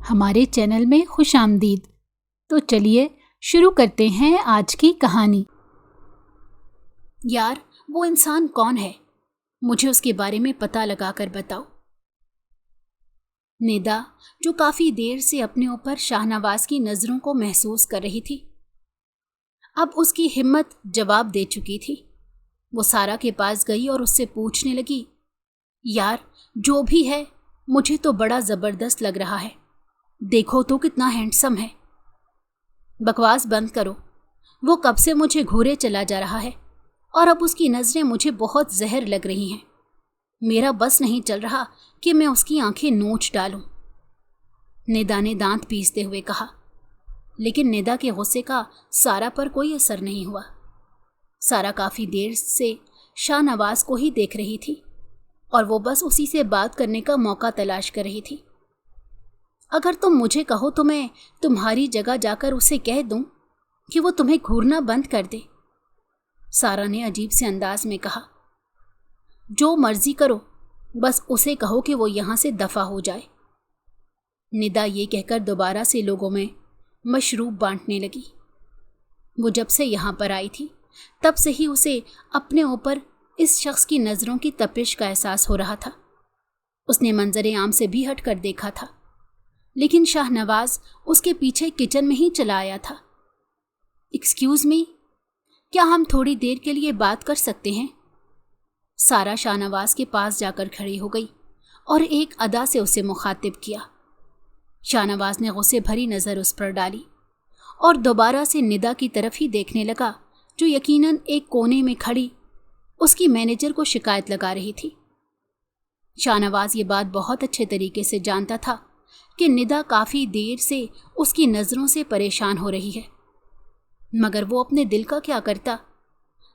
हमारे चैनल में खुश आमदीद। तो चलिए शुरू करते हैं आज की कहानी। यार, वो इंसान कौन है? मुझे उसके बारे में पता लगा कर बताओ। निदा, जो काफी देर से अपने ऊपर शाहनवाज की नजरों को महसूस कर रही थी, अब उसकी हिम्मत जवाब दे चुकी थी। वो सारा के पास गई और उससे पूछने लगी, यार जो भी है मुझे तो बड़ा जबरदस्त लग रहा है। देखो तो कितना हैंडसम है। बकवास बंद करो। वो कब से मुझे घूरे चला जा रहा है और अब उसकी नजरें मुझे बहुत जहर लग रही हैं। मेरा बस नहीं चल रहा कि मैं उसकी आंखें नोच डालूं। निदा ने दांत पीसते हुए कहा, लेकिन निदा के गुस्से का सारा पर कोई असर नहीं हुआ। सारा काफी देर से शाहनवाज को ही देख रही थी और वो बस उसी से बात करने का मौका तलाश कर रही थी। अगर तुम मुझे कहो तो मैं तुम्हारी जगह जाकर उसे कह दूं कि वो तुम्हें घूरना बंद कर दे। सारा ने अजीब से अंदाज में कहा, जो मर्जी करो, बस उसे कहो कि वो यहां से दफा हो जाए। निदा ये कहकर दोबारा से लोगों में मशरूब बांटने लगी। वो जब से यहां पर आई थी तब से ही उसे अपने ऊपर इस शख्स की नजरों की तपिश का एहसास हो रहा था। उसने मंजरे आम से भी हट कर देखा था, लेकिन शाहनवाज उसके पीछे किचन में ही चला आया था। एक्सक्यूज मी, क्या हम थोड़ी देर के लिए बात कर सकते हैं? सारा शाहनवाज के पास जाकर खड़ी हो गई और एक अदा से उसे मुखातिब किया। शाहनवाज ने गुस्से भरी नजर उस पर डाली और दोबारा से निदा की तरफ ही देखने लगा, जो यकीनन एक कोने में खड़ी उसकी मैनेजर को शिकायत लगा रही थी। शाहनवाज ये बात बहुत अच्छे तरीके से जानता था कि निदा काफी देर से उसकी नजरों से परेशान हो रही है, मगर वो अपने दिल का क्या करता,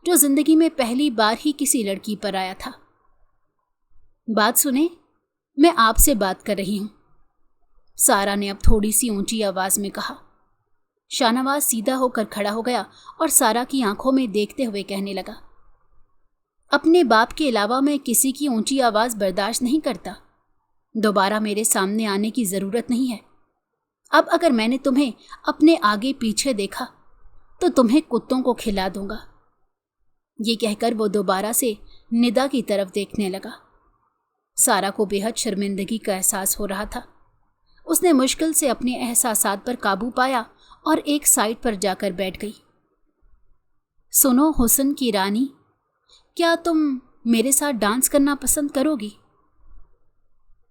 जो जिंदगी में पहली बार ही किसी लड़की पर आया था। बात सुने, मैं आपसे बात कर रही हूं, सारा ने अब थोड़ी सी ऊंची आवाज में कहा। शाहनवाज सीधा होकर खड़ा हो गया और सारा की आंखों में देखते हुए कहने लगा, अपने बाप के अलावा मैं किसी की ऊंची आवाज बर्दाश्त नहीं करता। दोबारा मेरे सामने आने की जरूरत नहीं है। अब अगर मैंने तुम्हें अपने आगे पीछे देखा तो तुम्हें कुत्तों को खिला दूंगा। ये कहकर वो दोबारा से निदा की तरफ देखने लगा। सारा को बेहद शर्मिंदगी का एहसास हो रहा था। उसने मुश्किल से अपने एहसासात पर काबू पाया और एक साइड पर जाकर बैठ गई। सुनो हुस्न की रानी, क्या तुम मेरे साथ डांस करना पसंद करोगी?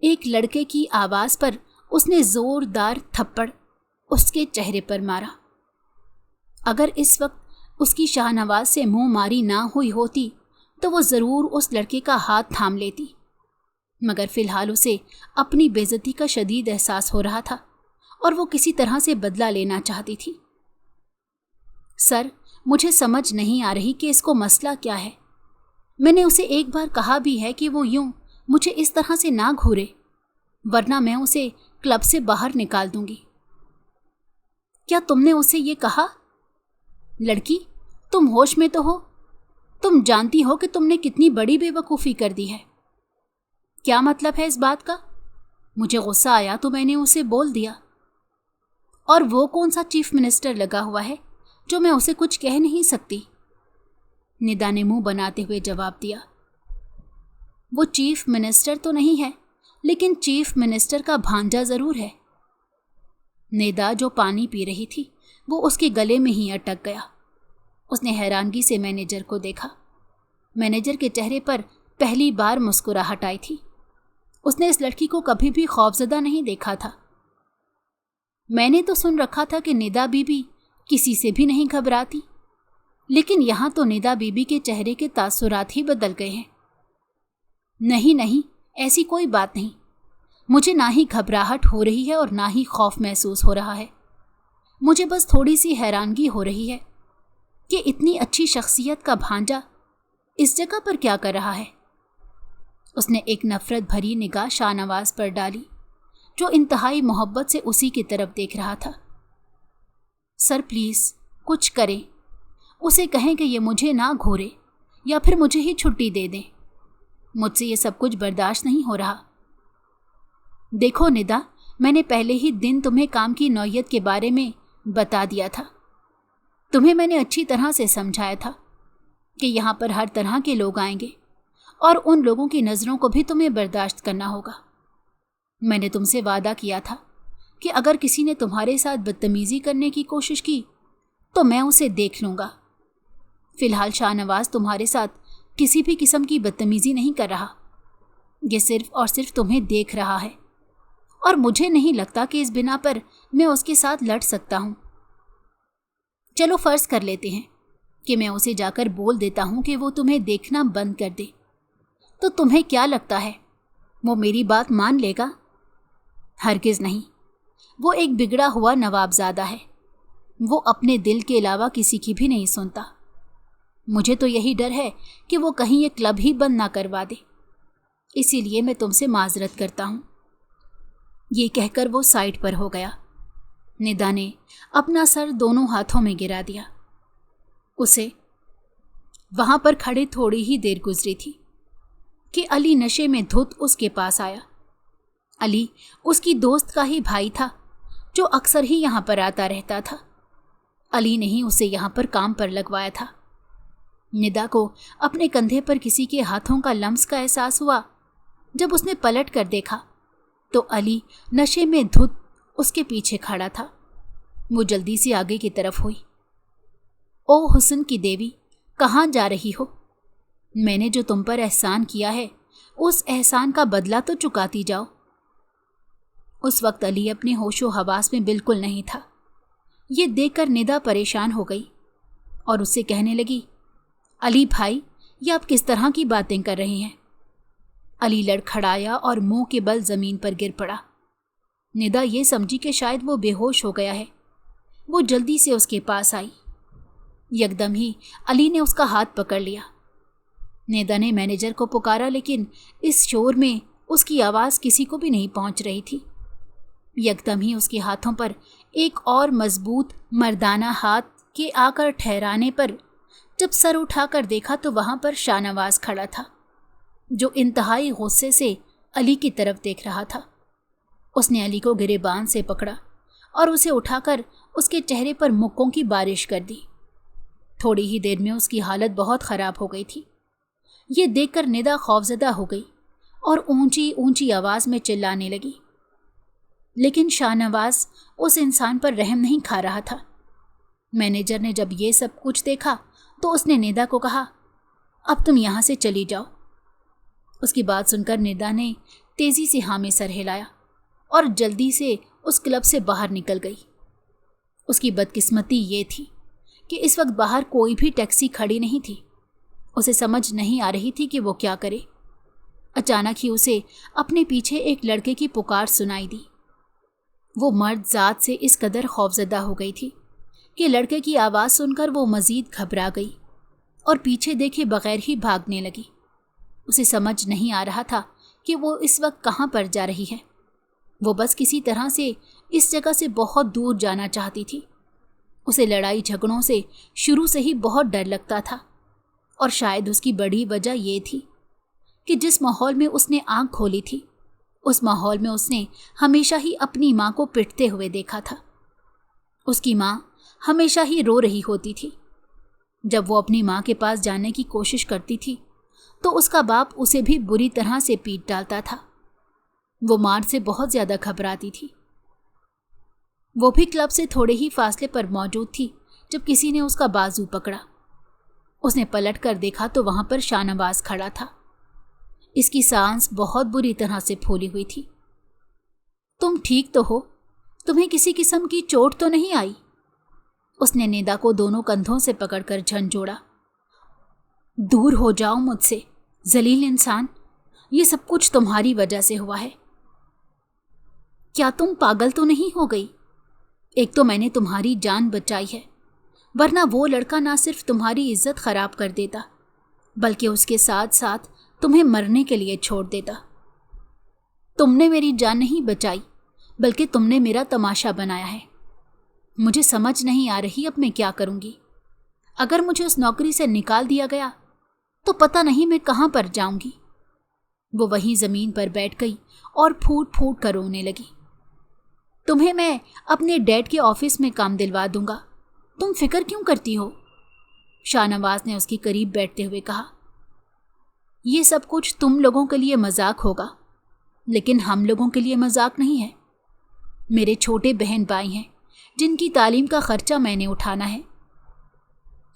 एक लड़के की आवाज पर उसने जोरदार थप्पड़ उसके चेहरे पर मारा। अगर इस वक्त उसकी शाहनवाज से मुंह मारी ना हुई होती तो वो जरूर उस लड़के का हाथ थाम लेती, मगर फिलहाल उसे अपनी बेइज्जती का शदीद एहसास हो रहा था और वो किसी तरह से बदला लेना चाहती थी। सर, मुझे समझ नहीं आ रही कि इसको मसला क्या है। मैंने उसे एक बार कहा भी है कि वो यूं मुझे इस तरह से ना घूरे, वरना मैं उसे क्लब से बाहर निकाल दूंगी। क्या तुमने उसे ये कहा? लड़की, तुम होश में तो हो? तुम जानती हो कि तुमने कितनी बड़ी बेवकूफ़ी कर दी है। क्या मतलब है इस बात का? मुझे गुस्सा आया तो मैंने उसे बोल दिया। और वो कौन सा चीफ मिनिस्टर लगा हुआ है जो मैं उसे कुछ कह नहीं सकती? निदा ने मुंह बनाते हुए जवाब दिया, वो चीफ मिनिस्टर तो नहीं है, लेकिन चीफ मिनिस्टर का भांजा जरूर है। निदा जो पानी पी रही थी वो उसके गले में ही अटक गया। उसने हैरानगी से मैनेजर को देखा। मैनेजर के चेहरे पर पहली बार मुस्कुराहट आई थी। उसने इस लड़की को कभी भी खौफजदा नहीं देखा था। मैंने तो सुन रखा था कि निदा बीबी किसी से भी नहीं घबराती, लेकिन यहां तो निदा बीबी के चेहरे के तासुरात ही बदल गए हैं। नहीं नहीं, ऐसी कोई बात नहीं। मुझे ना ही घबराहट हो रही है और ना ही खौफ महसूस हो रहा है। मुझे बस थोड़ी सी हैरानगी हो रही है कि इतनी अच्छी शख्सियत का भांजा इस जगह पर क्या कर रहा है। उसने एक नफरत भरी निगाह शाहनवाज पर डाली, जो इंतहाई मोहब्बत से उसी की तरफ देख रहा था। सर प्लीज कुछ करें, उसे कहें कि ये मुझे ना घूरे या फिर मुझे ही छुट्टी दे दें। मुझसे ये सब कुछ बर्दाश्त नहीं हो रहा। देखो निदा, मैंने पहले ही दिन तुम्हें काम की नौयत के बारे में बता दिया था। तुम्हें मैंने अच्छी तरह से समझाया था कि यहाँ पर हर तरह के लोग आएंगे और उन लोगों की नज़रों को भी तुम्हें बर्दाश्त करना होगा। मैंने तुमसे वादा किया था कि अगर किसी ने तुम्हारे साथ बदतमीज़ी करने की कोशिश की तो मैं उसे देख लूँगा। फ़िलहाल शाहनवाज़ तुम्हारे साथ किसी भी किस्म की बदतमीज़ी नहीं कर रहा, ये सिर्फ और सिर्फ तुम्हें देख रहा है और मुझे नहीं लगता कि इस बिना पर मैं उसके साथ लड़ सकता हूँ। चलो फ़र्ज़ कर लेते हैं कि मैं उसे जाकर बोल देता हूँ कि वो तुम्हें देखना बंद कर दे, तो तुम्हें क्या लगता है वो मेरी बात मान लेगा? हरगिज़ नहीं। वो एक बिगड़ा हुआ नवाबजादा है, वो अपने दिल के अलावा किसी की भी नहीं सुनता। मुझे तो यही डर है कि वो कहीं ये क्लब ही बंद ना करवा दे, इसीलिए मैं तुमसे माजरत करता हूँ। ये कहकर वो साइड पर हो गया। निदा ने अपना सर दोनों हाथों में गिरा दिया। उसे वहाँ पर खड़े थोड़ी ही देर गुजरी थी कि अली नशे में धुत उसके पास आया। अली उसकी दोस्त का ही भाई था जो अक्सर ही यहाँ पर आता रहता था। अली ने ही उसे यहाँ पर काम पर लगवाया था। निदा को अपने कंधे पर किसी के हाथों का लम्स का एहसास हुआ। जब उसने पलट कर देखा तो अली नशे में धुत उसके पीछे खड़ा था। वो जल्दी से आगे की तरफ हुई। ओ हुस्न की देवी, कहाँ जा रही हो? मैंने जो तुम पर एहसान किया है उस एहसान का बदला तो चुकाती जाओ। उस वक्त अली अपने होशो हवास में बिल्कुल नहीं था। ये देखकर निदा परेशान हो गई और उससे कहने लगी, अली भाई, ये आप किस तरह की बातें कर रही हैं? अली लड़खड़ाया और मुंह के बल जमीन पर गिर पड़ा। निदा ये समझी कि शायद वो बेहोश हो गया है। वो जल्दी से उसके पास आई। यकदम ही अली ने उसका हाथ पकड़ लिया। निदा ने मैनेजर को पुकारा, लेकिन इस शोर में उसकी आवाज़ किसी को भी नहीं पहुंच रही थी। यकदम ही उसके हाथों पर एक और मजबूत मर्दाना हाथ के आकर ठहराने पर जब सर उठाकर देखा तो वहां पर शाहनवाज खड़ा था, जो इंतहाई गुस्से से अली की तरफ देख रहा था। उसने अली को गिरेबान से पकड़ा और उसे उठाकर उसके चेहरे पर मुक्कों की बारिश कर दी। थोड़ी ही देर में उसकी हालत बहुत ख़राब हो गई थी। ये देखकर निदा खौफजदा हो गई और ऊंची ऊंची आवाज़ में चिल्लाने लगी। लेकिन शाहनवाज उस इंसान पर रहम नहीं खा रहा था। मैनेजर ने जब ये सब कुछ देखा तो उसने निदा को कहा, अब तुम यहाँ से चली जाओ। उसकी बात सुनकर निदा ने तेज़ी से हाँ में सर हिलाया और जल्दी से उस क्लब से बाहर निकल गई। उसकी बदकिस्मती ये थी कि इस वक्त बाहर कोई भी टैक्सी खड़ी नहीं थी। उसे समझ नहीं आ रही थी कि वो क्या करे। अचानक ही उसे अपने पीछे एक लड़के की पुकार सुनाई दी। वो मर्द ज़ात से इस कदर खौफजदा हो गई थी कि लड़के की आवाज़ सुनकर वो मज़ीद घबरा गई और पीछे देखे बगैर ही भागने लगी। उसे समझ नहीं आ रहा था कि वो इस वक्त कहाँ पर जा रही है। वो बस किसी तरह से इस जगह से बहुत दूर जाना चाहती थी। उसे लड़ाई झगड़ों से शुरू से ही बहुत डर लगता था और शायद उसकी बड़ी वजह ये थी कि जिस माहौल में उसने आँख खोली थी उस माहौल में उसने हमेशा ही अपनी माँ को पिटते हुए देखा था। उसकी माँ हमेशा ही रो रही होती थी। जब वो अपनी माँ के पास जाने की कोशिश करती थी तो उसका बाप उसे भी बुरी तरह से पीट डालता था। वो मार से बहुत ज़्यादा घबराती थी। वो भी क्लब से थोड़े ही फासले पर मौजूद थी जब किसी ने उसका बाजू पकड़ा। उसने पलट कर देखा तो वहाँ पर शाहनवाज खड़ा था। इसकी सांस बहुत बुरी तरह से फूली हुई थी। तुम ठीक तो हो? तुम्हें किसी किस्म की चोट तो नहीं आई? उसने निदा को दोनों कंधों से पकड़कर झंझोड़ा। दूर हो जाओ मुझसे, जलील इंसान। ये सब कुछ तुम्हारी वजह से हुआ है। क्या तुम पागल तो नहीं हो गई? एक तो मैंने तुम्हारी जान बचाई है, वरना वो लड़का ना सिर्फ तुम्हारी इज्जत खराब कर देता बल्कि उसके साथ साथ तुम्हें मरने के लिए छोड़ देता। तुमने मेरी जान नहीं बचाई बल्कि तुमने मेरा तमाशा बनाया है। मुझे समझ नहीं आ रही अब मैं क्या करूँगी। अगर मुझे उस नौकरी से निकाल दिया गया तो पता नहीं मैं कहाँ पर जाऊँगी। वो वहीं ज़मीन पर बैठ गई और फूट फूट कर रोने लगी। तुम्हें मैं अपने डैड के ऑफिस में काम दिलवा दूंगा, तुम फिक्र क्यों करती हो? शाहनवाज ने उसके करीब बैठते हुए कहा। ये सब कुछ तुम लोगों के लिए मजाक होगा, लेकिन हम लोगों के लिए मजाक नहीं है। मेरे छोटे बहन भाई हैं जिनकी तालीम का खर्चा मैंने उठाना है।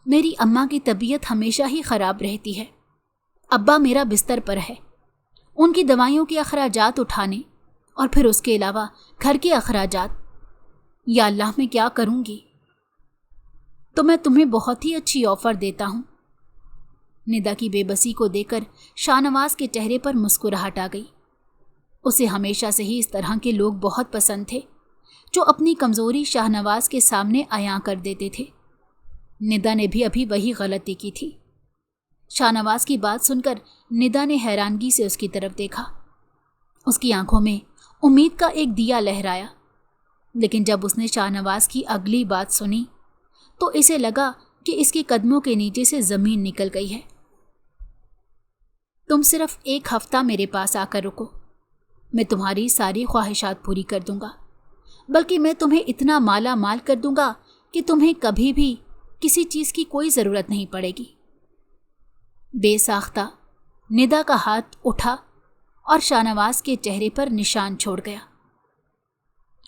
मेरी अम्मा की तबीयत हमेशा ही ख़राब रहती है। अब्बा मेरा बिस्तर पर है। उनकी दवाइयों के अखराजात उठाने और फिर उसके अलावा घर के अखराजात, या अल्लाह मैं क्या करूँगी? तो मैं तुम्हें बहुत ही अच्छी ऑफ़र देता हूँ। निदा की बेबसी को देखकर शाहनवाज के चेहरे पर मुस्कुराहट आ गई। उसे हमेशा से ही इस तरह के लोग बहुत पसंद थे जो अपनी कमज़ोरी शाहनवाज के सामने अयां कर देते थे। निदा ने भी अभी वही गलती की थी। शाहनवाज की बात सुनकर निदा ने हैरानगी से उसकी तरफ देखा। उसकी आंखों में उम्मीद का एक दिया लहराया, लेकिन जब उसने शाहनवाज की अगली बात सुनी तो इसे लगा कि इसके कदमों के नीचे से ज़मीन निकल गई है। तुम सिर्फ 1 हफ्ता मेरे पास आकर रुको, मैं तुम्हारी सारी ख्वाहिशात पूरी कर दूंगा, बल्कि मैं तुम्हें इतना माला माल कर दूंगा कि तुम्हें कभी भी किसी चीज़ की कोई ज़रूरत नहीं पड़ेगी। बेसाख्ता निदा का हाथ उठा और शाहनवाज के चेहरे पर निशान छोड़ गया।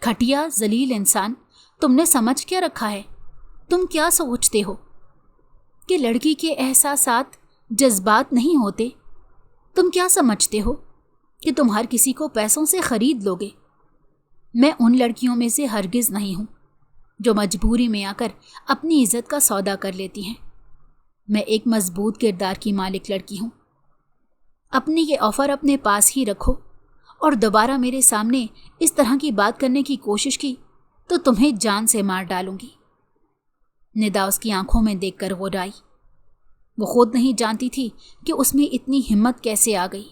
घटिया जलील इंसान, तुमने समझ क्या रखा है? तुम क्या सोचते हो कि लड़की के एहसासात जज्बात नहीं होते? तुम क्या समझते हो कि तुम हर किसी को पैसों से खरीद लोगे? मैं उन लड़कियों में से हरगिज़ नहीं हूं जो मजबूरी में आकर अपनी इज्जत का सौदा कर लेती हैं। मैं एक मजबूत किरदार की मालिक लड़की हूं। अपनी ये ऑफ़र अपने पास ही रखो, और दोबारा मेरे सामने इस तरह की बात करने की कोशिश की तो तुम्हें जान से मार डालूंगी। निदा उसकी आंखों में देखकर गुर्राई। वो खुद नहीं जानती थी कि उसमें इतनी हिम्मत कैसे आ गई।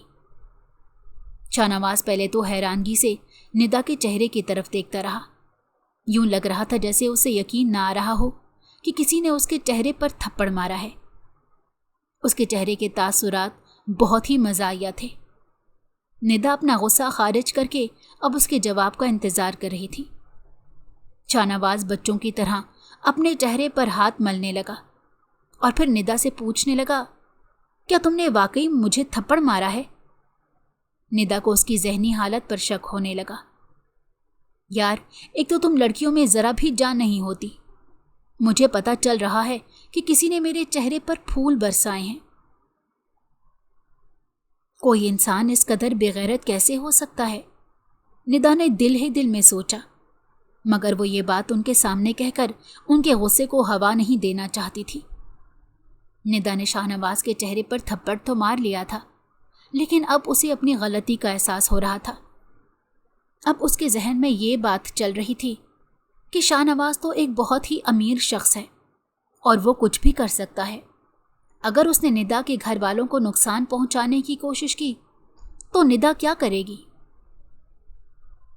शाहनवाज पहले तो हैरानगी से निदा के चेहरे की तरफ देखता रहा। यूं लग रहा था जैसे उसे यकीन ना आ रहा हो कि किसी ने उसके चेहरे पर थप्पड़ मारा है। उसके चेहरे के तासुरात बहुत ही मज़ाहिया थे। निदा अपना गुस्सा खारिज करके अब उसके जवाब का इंतज़ार कर रही थी। शाहनवाज बच्चों की तरह अपने चेहरे पर हाथ मलने लगा और फिर निदा से पूछने लगा, क्या तुमने वाकई मुझे थप्पड़ मारा है? निदा को उसकी जहनी हालत पर शक होने लगा। यार, एक तो तुम लड़कियों में ज़रा भी जान नहीं होती। मुझे पता चल रहा है कि किसी ने मेरे चेहरे पर फूल बरसाए हैं। कोई इंसान इस कदर बेगैरत कैसे हो सकता है? निदा ने दिल ही दिल में सोचा, मगर वो ये बात उनके सामने कहकर उनके गुस्से को हवा नहीं देना चाहती थी। निदा ने शाहनवाज के चेहरे पर थप्पड़ तो मार लिया था, लेकिन अब उसे अपनी गलती का एहसास हो रहा था। अब उसके जहन में ये बात चल रही थी कि शाहनवाज तो एक बहुत ही अमीर शख्स है और वो कुछ भी कर सकता है। अगर उसने निदा के घर वालों को नुकसान पहुंचाने की कोशिश की तो निदा क्या करेगी?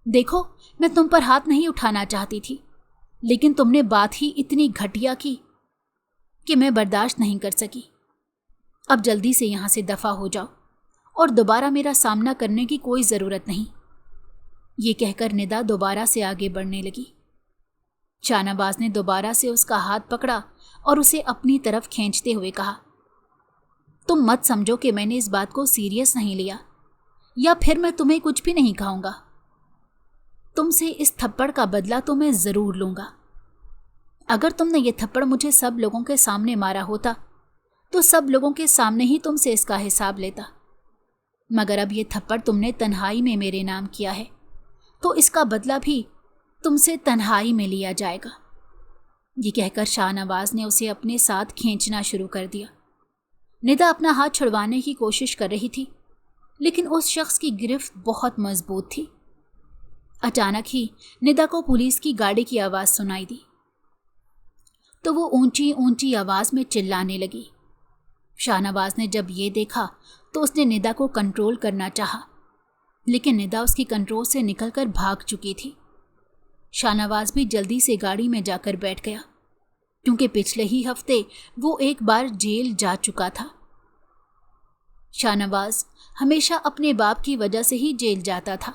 देखो, मैं तुम पर हाथ नहीं उठाना चाहती थी, लेकिन तुमने बात ही इतनी घटिया की कि मैं बर्दाश्त नहीं कर सकी। अब जल्दी से यहाँ से दफ़ा हो जाओ और दोबारा मेरा सामना करने की कोई ज़रूरत नहीं। ये कहकर निदा दोबारा से आगे बढ़ने लगी। शाहनवाज ने दोबारा से उसका हाथ पकड़ा और उसे अपनी तरफ खींचते हुए कहा, तुम मत समझो कि मैंने इस बात को सीरियस नहीं लिया, या फिर मैं तुम्हें कुछ भी नहीं कहूँगा। तुमसे इस थप्पड़ का बदला तो मैं ज़रूर लूँगा। अगर तुमने ये थप्पड़ मुझे सब लोगों के सामने मारा होता तो सब लोगों के सामने ही तुमसे इसका हिसाब लेता, मगर अब ये थप्पड़ तुमने तन्हाई में मेरे नाम किया है, तो इसका बदला भी तुमसे तन्हाई में लिया जाएगा। ये कहकर शाहनवाज ने उसे अपने साथ खींचना शुरू कर दिया। निदा अपना हाथ छुड़वाने की कोशिश कर रही थी, लेकिन उस शख्स की गिरफ्त बहुत मजबूत थी। अचानक ही निदा को पुलिस की गाड़ी की आवाज़ सुनाई दी, तो वो ऊंची ऊंची आवाज़ में चिल्लाने लगी। शाहनवाज ने जब ये देखा तो उसने निदा को कंट्रोल करना चाहा, लेकिन निदा उसकी कंट्रोल से निकलकर भाग चुकी थी। शाहनवाज भी जल्दी से गाड़ी में जाकर बैठ गया, क्योंकि पिछले ही हफ्ते वो एक बार जेल जा चुका था। शाहनवाज हमेशा अपने बाप की वजह से ही जेल जाता था,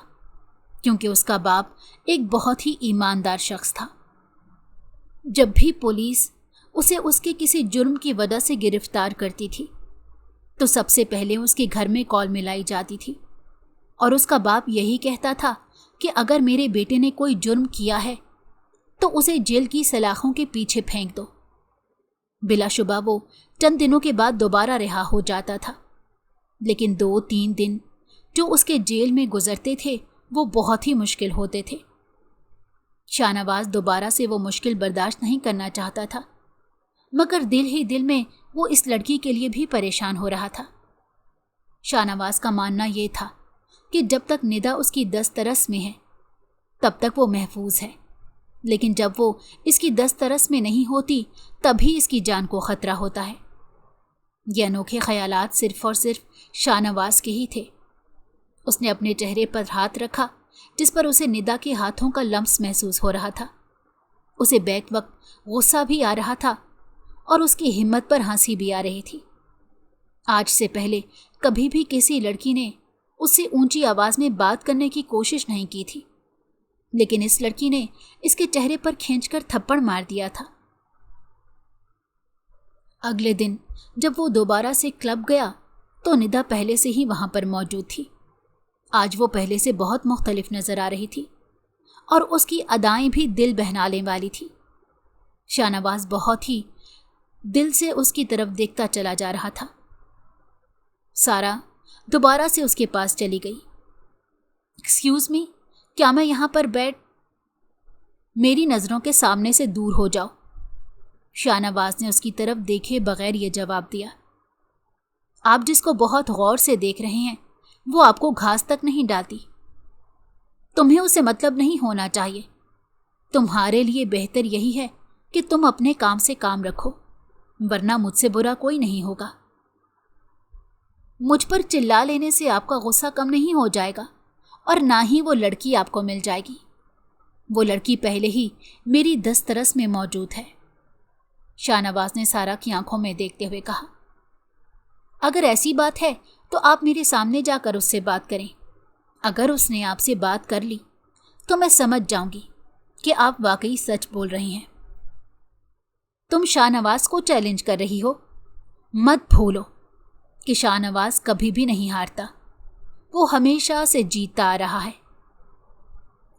کیونکہ اس کا باپ ایک بہت ہی ایماندار شخص تھا۔ جب بھی پولیس اسے اس کے کسی جرم کی وجہ سے گرفتار کرتی تھی تو سب سے پہلے اس کے گھر میں کال ملائی جاتی تھی، اور اس کا باپ یہی کہتا تھا کہ اگر میرے بیٹے نے کوئی جرم کیا ہے تو اسے جیل کی سلاخوں کے پیچھے پھینک دو۔ بلا شبہ وہ چند دنوں کے بعد دوبارہ رہا ہو جاتا تھا، لیکن 2-3 دن جو اس کے جیل میں گزرتے تھے وہ بہت ہی مشکل ہوتے تھے۔ شاہ نواز دوبارہ سے وہ مشکل برداشت نہیں کرنا چاہتا تھا، مگر دل ہی دل میں وہ اس لڑکی کے لیے بھی پریشان ہو رہا تھا۔ شاہ نواز کا ماننا یہ تھا کہ جب تک ندا اس کی دسترس میں ہے تب تک وہ محفوظ ہے، لیکن جب وہ اس کی دسترس میں نہیں ہوتی تبھی اس کی جان کو خطرہ ہوتا ہے۔ یہ انوکھے خیالات صرف اور صرف شاہ نواز کے ہی تھے۔ اس نے اپنے چہرے پر ہاتھ رکھا جس پر اسے ندا کے ہاتھوں کا لمس محسوس ہو رہا تھا۔ اسے بیک وقت غصہ بھی آ رہا تھا اور اس کی ہمت پر ہنسی بھی آ رہی تھی۔ آج سے پہلے کبھی بھی کسی لڑکی نے اس سے اونچی آواز میں بات کرنے کی کوشش نہیں کی تھی، لیکن اس لڑکی نے اس کے چہرے پر کھینچ کر تھپڑ مار دیا تھا۔ اگلے دن جب وہ دوبارہ سے کلب گیا تو ندا پہلے سے ہی وہاں پر موجود تھی۔ آج وہ پہلے سے بہت مختلف نظر آ رہی تھی اور اس کی ادائیں بھی دل بہلانے والی تھی۔ شاہ نواز بہت ہی دل سے اس کی طرف دیکھتا چلا جا رہا تھا۔ سارا دوبارہ سے اس کے پاس چلی گئی۔ ایکسکیوز می، کیا میں یہاں پر بیٹھ؟ میری نظروں کے سامنے سے دور ہو جاؤ۔ شاہ نواز نے اس کی طرف دیکھے بغیر یہ جواب دیا۔ آپ جس کو بہت غور سے دیکھ رہے ہیں وہ آپ کو گھاس تک نہیں ڈالتی۔ تمہیں اسے مطلب نہیں ہونا چاہیے۔ تمہارے لیے بہتر یہی ہے کہ تم اپنے کام سے کام رکھو، ورنہ مجھ سے برا کوئی نہیں ہوگا۔ مجھ پر چلا لینے سے آپ کا غصہ کم نہیں ہو جائے گا، اور نہ ہی وہ لڑکی آپ کو مل جائے گی۔ وہ لڑکی پہلے ہی میری دسترس میں موجود ہے۔ شاہ نواز نے سارا کی آنکھوں میں دیکھتے ہوئے کہا، اگر ایسی بات ہے تو آپ میرے سامنے جا کر اس سے بات کریں۔ اگر اس نے آپ سے بات کر لی تو میں سمجھ جاؤں گی کہ آپ واقعی سچ بول رہی ہیں۔ تم شاہ نواز کو چیلنج کر رہی ہو؟ مت بھولو کہ شاہ نواز کبھی بھی نہیں ہارتا، وہ ہمیشہ سے جیتتا آ رہا ہے۔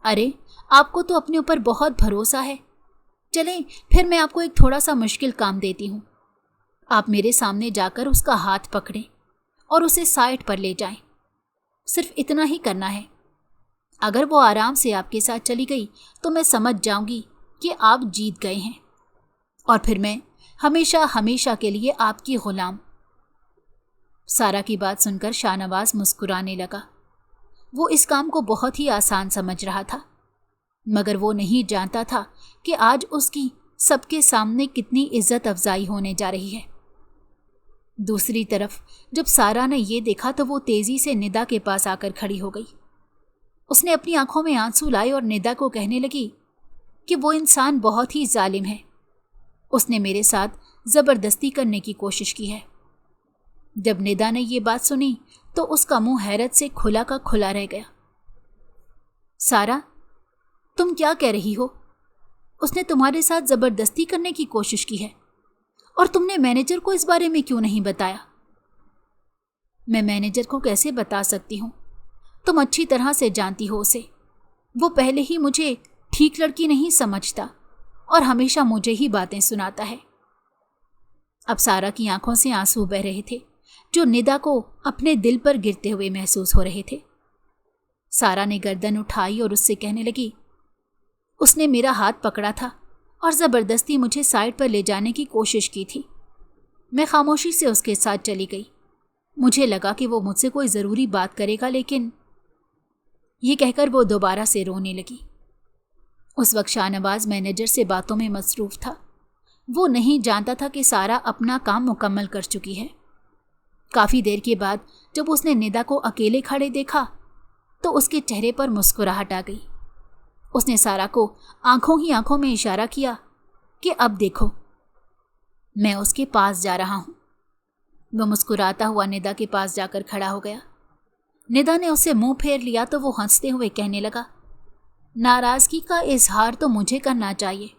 ارے آپ کو تو اپنے اوپر بہت بھروسہ ہے۔ چلیں پھر میں آپ کو ایک تھوڑا سا مشکل کام دیتی ہوں۔ آپ میرے سامنے جا کر اس کا ہاتھ پکڑیں اور اسے سائڈ پر لے جائیں۔ صرف اتنا ہی کرنا ہے۔ اگر وہ آرام سے آپ کے ساتھ چلی گئی تو میں سمجھ جاؤں گی کہ آپ جیت گئے ہیں، اور پھر میں ہمیشہ ہمیشہ کے لیے آپ کی غلام۔ سارا کی بات سن کر شاہ نواز مسکرانے لگا۔ وہ اس کام کو بہت ہی آسان سمجھ رہا تھا، مگر وہ نہیں جانتا تھا کہ آج اس کی سب کے سامنے کتنی عزت افزائی ہونے جا رہی ہے۔ دوسری طرف جب سارا نے یہ دیکھا تو وہ تیزی سے ندا کے پاس آ کر کھڑی ہو گئی۔ اس نے اپنی آنکھوں میں آنسو لائے اور ندا کو کہنے لگی کہ وہ انسان بہت ہی ظالم ہے۔ اس نے میرے ساتھ زبردستی کرنے کی کوشش کی ہے۔ جب ندا نے یہ بات سنی تو اس کا منہ حیرت سے کھلا کا کھلا رہ گیا۔ سارا، تم کیا کہہ رہی ہو؟ اس نے تمہارے ساتھ زبردستی کرنے کی کوشش کی ہے، اور تم نے مینیجر کو اس بارے میں کیوں نہیں بتایا؟ میں مینیجر کو کیسے بتا سکتی ہوں؟ تم اچھی طرح سے جانتی ہو اسے۔ وہ پہلے ہی مجھے ٹھیک لڑکی نہیں سمجھتا اور ہمیشہ مجھے ہی باتیں سناتا ہے۔ اب سارا کی آنکھوں سے آنسو بہ رہے تھے جو ندا کو اپنے دل پر گرتے ہوئے محسوس ہو رہے تھے۔ سارا نے گردن اٹھائی اور اس سے کہنے لگی، اس نے میرا ہاتھ پکڑا تھا اور زبردستی مجھے سائڈ پر لے جانے کی کوشش کی تھی۔ میں خاموشی سے اس کے ساتھ چلی گئی۔ مجھے لگا کہ وہ مجھ سے کوئی ضروری بات کرے گا، لیکن یہ کہہ کر وہ دوبارہ سے رونے لگی۔ اس وقت شاہ نواز مینیجر سے باتوں میں مصروف تھا۔ وہ نہیں جانتا تھا کہ سارا اپنا کام مکمل کر چکی ہے۔ کافی دیر کے بعد جب اس نے ندا کو اکیلے کھڑے دیکھا تو اس کے چہرے پر مسکراہٹ آ گئی۔ اس نے سارا کو آنکھوں ہی آنکھوں میں اشارہ کیا کہ اب دیکھو، میں اس کے پاس جا رہا ہوں۔ وہ مسکراتا ہوا ندا کے پاس جا کر کھڑا ہو گیا۔ ندا نے اسے منہ پھیر لیا تو وہ ہنستے ہوئے کہنے لگا، नाराज़गी का इजहार तो मुझे करना चाहिए,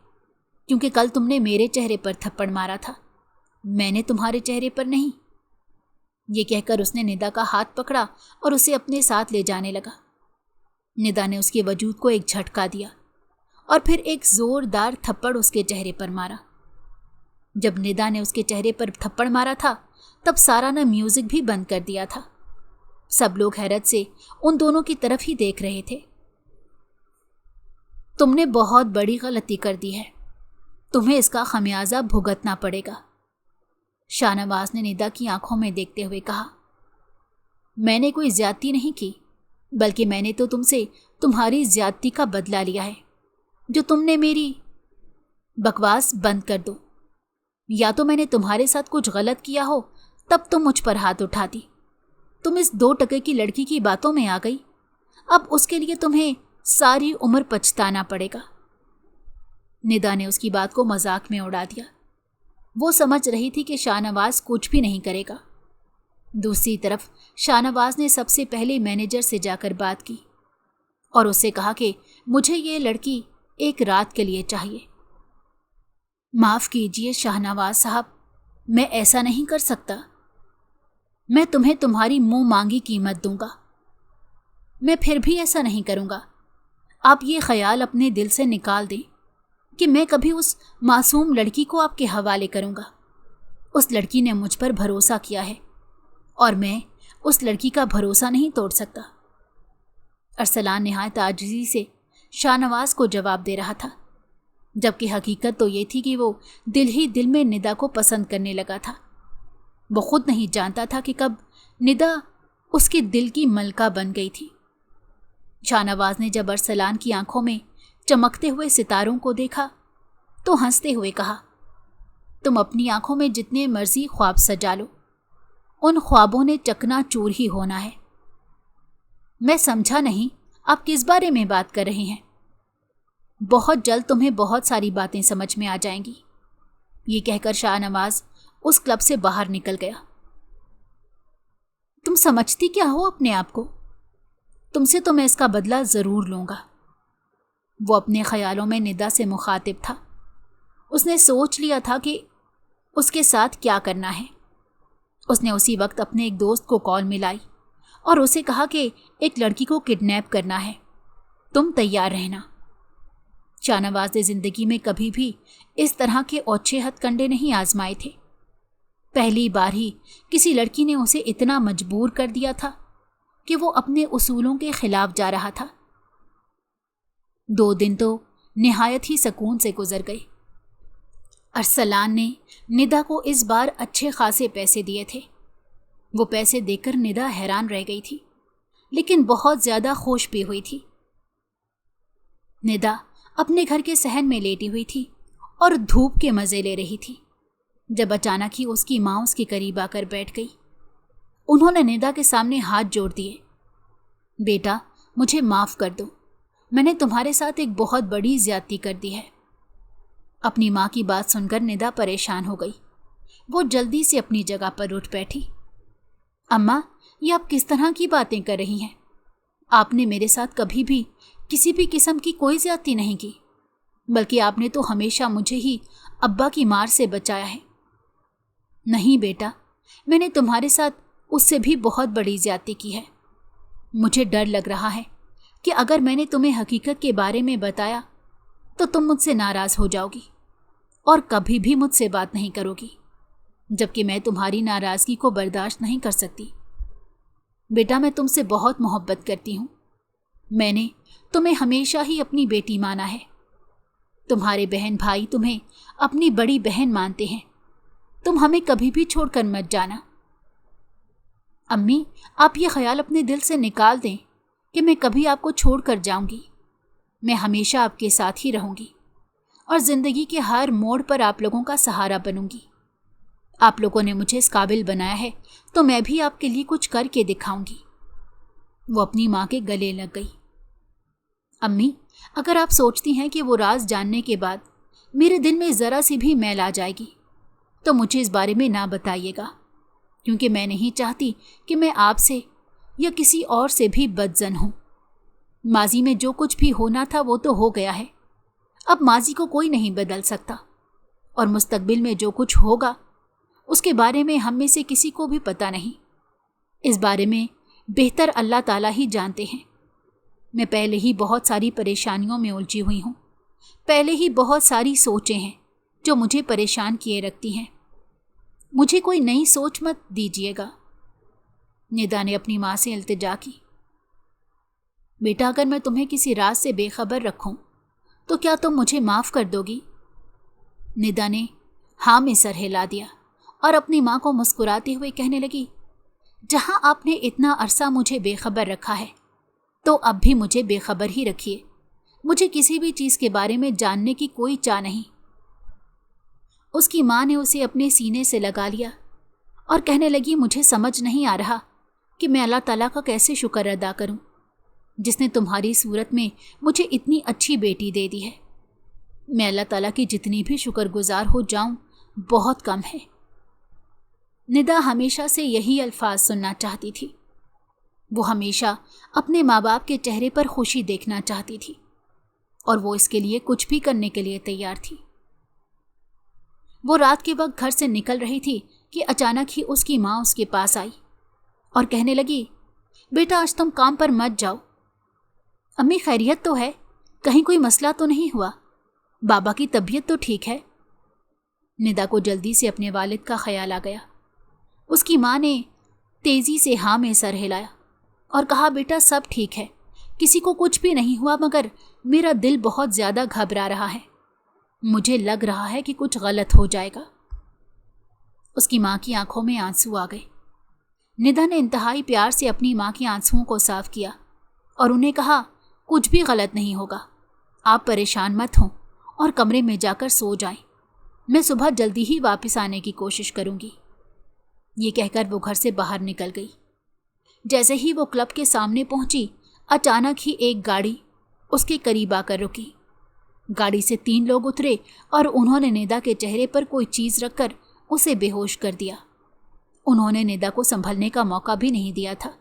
क्योंकि कल तुमने मेरे चेहरे पर थप्पड़ मारा था, मैंने तुम्हारे चेहरे पर नहीं। ये कहकर उसने निदा का हाथ पकड़ा और उसे अपने साथ ले जाने लगा। निदा ने उसके वजूद को एक झटका दिया और फिर एक जोरदार थप्पड़ उसके चेहरे पर मारा। जब निदा ने उसके चेहरे पर थप्पड़ मारा था तब सारा ने म्यूजिक भी बंद कर दिया था। सब लोग हैरत से उन दोनों की तरफ ही देख रहे थे। तुमने बहुत बड़ी गलती कर दी है, तुम्हें इसका खमियाजा भुगतना पड़ेगा, शाहनवाज ने निदा की आंखों में देखते हुए कहा। मैंने कोई ज्यादती नहीं की, बल्कि मैंने तो तुमसे तुम्हारी ज्यादती का बदला लिया है जो तुमने मेरी। बकवास बंद कर दो। या तो मैंने तुम्हारे साथ कुछ गलत किया हो तब तुम मुझ पर हाथ उठाती। तुम इस 2 टके की लड़की की बातों में आ गई, अब उसके लिए तुम्हें सारी उम्र पछताना पड़ेगा। निदा ने उसकी बात को मजाक में उड़ा दिया। वो समझ रही थी कि शाहनवाज कुछ भी नहीं करेगा। दूसरी तरफ शाहनवाज ने सबसे पहले मैनेजर से जाकर बात की और उससे कहा कि मुझे ये लड़की एक रात के लिए चाहिए। माफ़ कीजिए शाहनवाज साहब, मैं ऐसा नहीं कर सकता। मैं तुम्हें तुम्हारी मुंह मांगी कीमत दूंगा। मैं फिर भी ऐसा नहीं करूंगा। आप ये ख्याल अपने दिल से निकाल दें कि मैं कभी उस मासूम लड़की को आपके हवाले करूंगा। उस लड़की ने मुझ पर भरोसा किया है और मैं उस लड़की का भरोसा नहीं तोड़ सकता। अरसलान निहायत आजिज़ी से शाहनवाज को जवाब दे रहा था, जबकि हकीकत तो ये थी कि वो दिल ही दिल में निदा को पसंद करने लगा था। वो खुद नहीं जानता था कि कब निदा उसके दिल की मलका बन गई थी। शाहनवाज ने जब अरसलान की आंखों में चमकते हुए सितारों को देखा तो हंसते हुए कहा, तुम अपनी आंखों में जितने मर्जी ख्वाब सजा लो, उन ख्वाबों ने चकनाचूर ही होना है। मैं समझा नहीं आप किस बारे में बात कर रहे हैं। बहुत जल्द तुम्हें बहुत सारी बातें समझ में आ जाएंगी। ये कहकर शाहनवाज उस क्लब से बाहर निकल गया। तुम समझती क्या हो अपने आप को? तुमसे तो मैं इसका बदला जरूर लूंगा। वो अपने ख्यालों में निदा से मुखातिब था। उसने सोच लिया था कि उसके साथ क्या करना है। उसने उसी वक्त अपने एक दोस्त को कॉल मिलाई और उसे कहा कि एक लड़की को किडनैप करना है, तुम तैयार रहना। शाहनवाज ने जिंदगी में कभी भी इस तरह के औच्छे हथकंडे नहीं आजमाए थे। पहली बार ही किसी लड़की ने उसे इतना मजबूर कर दिया था कि वो अपने उसूलों के खिलाफ जा रहा था। 2 दिन तो निहायत ही सुकून से गुजर गए। अरसलान ने निदा को इस बार अच्छे खासे पैसे दिए थे। वो पैसे देकर निदा हैरान रह गई थी, लेकिन बहुत ज्यादा खुश भी हुई थी। निदा अपने घर के सहन में लेटी हुई थी और धूप के मजे ले रही थी जब अचानक ही उसकी माँ उसके करीब आकर बैठ गई। उन्होंने निदा के सामने हाथ जोड़ दिए। बेटा, मुझे माफ कर दो, मैंने तुम्हारे साथ एक बहुत बड़ी ज्यादती कर दी है। अपनी माँ की बात सुनकर निदा परेशान हो गई। वो जल्दी से अपनी जगह पर उठ बैठी। अम्मा, ये आप किस तरह की बातें कर रही हैं? आपने मेरे साथ कभी भी किसी भी किस्म की कोई ज्यादती नहीं की, बल्कि आपने तो हमेशा मुझे ही अब्बा की मार से बचाया है। नहीं बेटा, मैंने तुम्हारे साथ उससे भी बहुत बड़ी ज्यादती की है। मुझे डर लग रहा है कि अगर मैंने तुम्हें हकीकत के बारे में बताया तो तुम मुझसे नाराज हो जाओगी और कभी भी मुझसे बात नहीं करोगी, जबकि मैं तुम्हारी नाराजगी को बर्दाश्त नहीं कर सकती। बेटा, मैं तुमसे बहुत मोहब्बत करती हूँ। मैंने तुम्हें हमेशा ही अपनी बेटी माना है। तुम्हारे बहन भाई तुम्हें अपनी बड़ी बहन मानते हैं। तुम हमें कभी भी छोड़कर मत जाना। अम्मी, आप ये ख्याल अपने दिल से निकाल दें कि मैं कभी आपको छोड़कर जाऊंगी। मैं हमेशा आपके साथ ही रहूंगी और ज़िंदगी के हर मोड़ पर आप लोगों का सहारा बनूंगी। आप लोगों ने मुझे इस काबिल बनाया है तो मैं भी आपके लिए कुछ करके दिखाऊंगी। वो अपनी माँ के गले लग गई। अम्मी, अगर आप सोचती हैं कि वो राज जानने के बाद मेरे दिल में ज़रा सी भी मैल आ जाएगी तो मुझे इस बारे में ना बताइएगा, क्योंकि मैं नहीं चाहती कि मैं आपसे या किसी और से भी बदजन हूँ। माजी में जो कुछ भी होना था वो तो हो गया है। अब माजी को कोई नहीं बदल सकता, और मुस्तकबिल में जो कुछ होगा उसके बारे में हम में से किसी को भी पता नहीं। इस बारे में बेहतर अल्लाह ताला ही जानते हैं। मैं पहले ही बहुत सारी परेशानियों में उलझी हुई हूँ। पहले ही बहुत सारी सोचें हैं जो मुझे परेशान किए रखती हैं। मुझे कोई नई सोच मत दीजिएगा। निदा ने अपनी माँ से इल्तिजा की। बेटा, अगर मैं तुम्हें किसी राज से बेखबर रखूं तो क्या तुम मुझे माफ़ कर दोगी? निदा ने हाँ में सर हिला दिया और अपनी माँ को मुस्कुराते हुए कहने लगी, जहाँ आपने इतना अरसा मुझे बेखबर रखा है तो अब भी मुझे बेखबर ही रखिए। मुझे किसी भी चीज़ के बारे में जानने की कोई चाह नहीं। उसकी माँ ने उसे अपने सीने से लगा लिया और कहने लगी, मुझे समझ नहीं आ रहा कि मैं अल्लाह ताला का कैसे शुक्र अदा करूं, जिसने तुम्हारी सूरत में मुझे इतनी अच्छी बेटी दे दी है। मैं अल्लाह ताला की जितनी भी शुक्रगुजार हो जाऊं बहुत कम है। निदा हमेशा से यही अल्फाज सुनना चाहती थी। वो हमेशा अपने माँ बाप के चेहरे पर खुशी देखना चाहती थी और वो इसके लिए कुछ भी करने के लिए तैयार थी। वो रात के वक्त घर से निकल रही थी कि अचानक ही उसकी माँ उसके पास आई और कहने लगी, बेटा आज तुम काम पर मत जाओ। अम्मी खैरियत तो है? कहीं कोई मसला तो नहीं हुआ? बाबा की तबीयत तो ठीक है? निदा को जल्दी से अपने वालिद का ख्याल आ गया। उसकी माँ ने तेज़ी से हाँ में सर हिलाया और कहा, बेटा सब ठीक है, किसी को कुछ भी नहीं हुआ, मगर मेरा दिल बहुत ज़्यादा घबरा रहा है। मुझे लग रहा है कि कुछ गलत हो जाएगा। उसकी माँ की आंखों में आंसू आ गए। निदा ने इंतहाई प्यार से अपनी माँ की आंसुओं को साफ किया और उन्हें कहा, कुछ भी गलत नहीं होगा, आप परेशान मत हों और कमरे में जाकर सो जाएं। मैं सुबह जल्दी ही वापस आने की कोशिश करूंगी। ये कहकर वो घर से बाहर निकल गई। जैसे ही वो क्लब के सामने पहुंची, अचानक ही एक गाड़ी उसके करीब आकर रुकी। गाड़ी से 3 लोग उतरे और उन्होंने निदा के चेहरे पर कोई चीज़ रखकर उसे बेहोश कर दिया। उन्होंने निदा को संभलने का मौका भी नहीं दिया था।